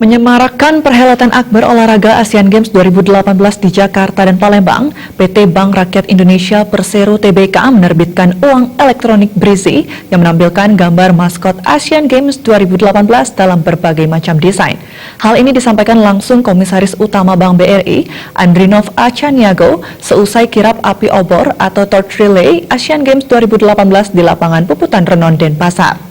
Menyemarakkan perhelatan akbar olahraga Asian Games 2018 di Jakarta dan Palembang, PT Bank Rakyat Indonesia Persero Tbk menerbitkan uang elektronik Brizi yang menampilkan gambar maskot Asian Games 2018 dalam berbagai macam desain. Hal ini disampaikan langsung Komisaris Utama Bank BRI, Andrinov Achaniago, seusai kirap api obor atau torch relay Asian Games 2018 di lapangan Puputan Renon, Denpasar.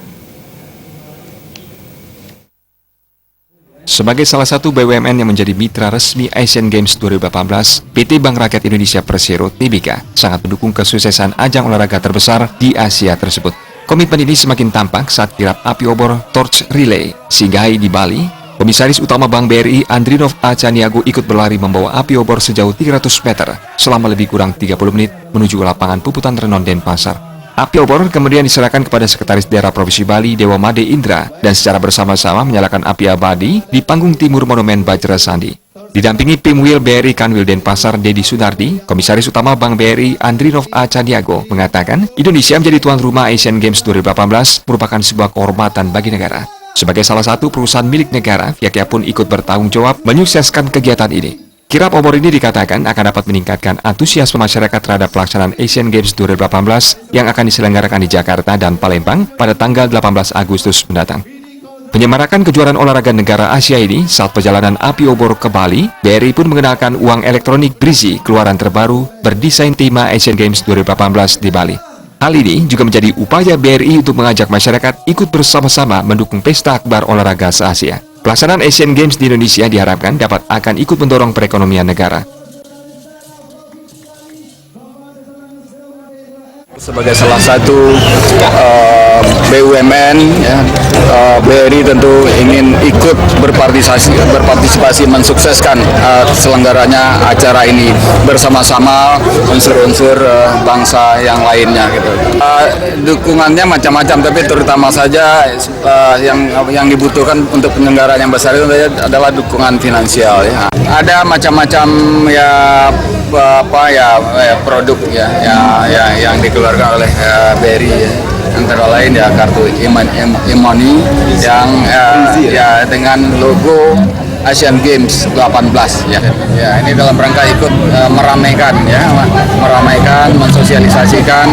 Sebagai salah satu BUMN yang menjadi mitra resmi Asian Games 2018, PT Bank Rakyat Indonesia Persero Tbk sangat mendukung kesuksesan ajang olahraga terbesar di Asia tersebut. Komitmen ini semakin tampak saat kirap api obor Torch Relay Singgahi di Bali. Komisaris Utama Bank BRI Andrinov Achaniago ikut berlari membawa api obor sejauh 300 meter selama lebih kurang 30 menit menuju lapangan Puputan Renon, Denpasar. Api obor kemudian diserahkan kepada Sekretaris Daerah Provinsi Bali Dewa Made Indra dan secara bersama-sama menyalakan api abadi di panggung timur Monumen Bajra Sandi. Didampingi Pimwil BRI Kanwil Denpasar Dedi Sunardi, Komisaris Utama Bank BRI Andrinov Achaniago mengatakan Indonesia menjadi tuan rumah Asian Games 2018 merupakan sebuah kehormatan bagi negara. Sebagai salah satu perusahaan milik negara, pihaknya pun ikut bertanggung jawab menyukseskan kegiatan ini. Kirap obor ini dikatakan akan dapat meningkatkan antusiasme masyarakat terhadap pelaksanaan Asian Games 2018 yang akan diselenggarakan di Jakarta dan Palembang pada tanggal 18 Agustus mendatang. Menyemarakan kejuaraan olahraga negara Asia ini saat perjalanan api obor ke Bali, BRI pun mengenalkan uang elektronik Brizi keluaran terbaru berdesain tema Asian Games 2018 di Bali. Hal ini juga menjadi upaya BRI untuk mengajak masyarakat ikut bersama-sama mendukung pesta akbar olahraga se-Asia. Pelaksanaan Asian Games di Indonesia diharapkan akan ikut mendorong perekonomian negara. Sebagai salah satu BUMN, ya, BRI tentu ingin ikut berpartisipasi mensukseskan selenggaranya acara ini bersama-sama unsur-unsur bangsa yang lainnya. Gitu. Dukungannya macam-macam, tapi terutama saja yang dibutuhkan untuk penyelenggaraan yang besar itu adalah dukungan finansial. Ya. Ada macam-macam produk yang dikeluarkan oleh BRI, antara lain kartu e-money yang dengan logo Asian Games 18 ini dalam rangka ikut meramaikan mensosialisasikan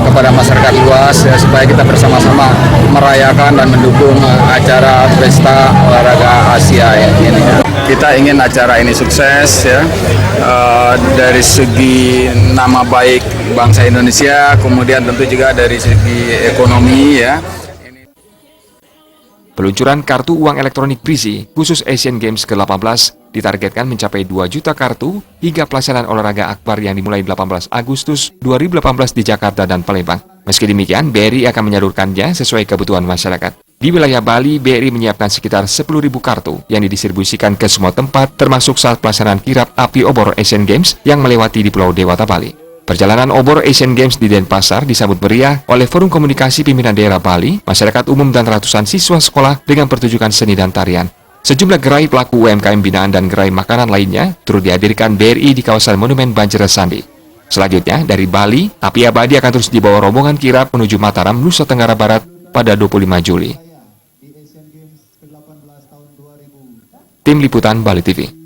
kepada masyarakat luas supaya kita bersama-sama merayakan dan mendukung acara pesta olahraga Asia ini. Kita ingin acara ini sukses dari segi nama baik bangsa Indonesia, kemudian tentu juga dari segi ekonomi . Peluncuran kartu uang elektronik Brizi khusus Asian Games ke-18 ditargetkan mencapai 2 juta kartu hingga pelaksanaan olahraga akbar yang dimulai 18 Agustus 2018 di Jakarta dan Palembang. Meski demikian, BRI akan menyalurkannya sesuai kebutuhan masyarakat. Di wilayah Bali, BRI menyiapkan sekitar 10.000 kartu yang didistribusikan ke semua tempat termasuk saat pelaksanaan kirap api obor Asian Games yang melewati di Pulau Dewata, Bali. Perjalanan obor Asian Games di Denpasar disambut meriah oleh Forum Komunikasi Pimpinan Daerah Bali, masyarakat umum dan ratusan siswa sekolah dengan pertunjukan seni dan tarian. Sejumlah gerai pelaku UMKM binaan dan gerai makanan lainnya turut dihadirkan BRI di kawasan Monumen Bajra Sandi. Selanjutnya, dari Bali, api abadi akan terus dibawa rombongan kirap menuju Mataram, Nusa Tenggara Barat pada 25 Juli. Tim Liputan Bali TV.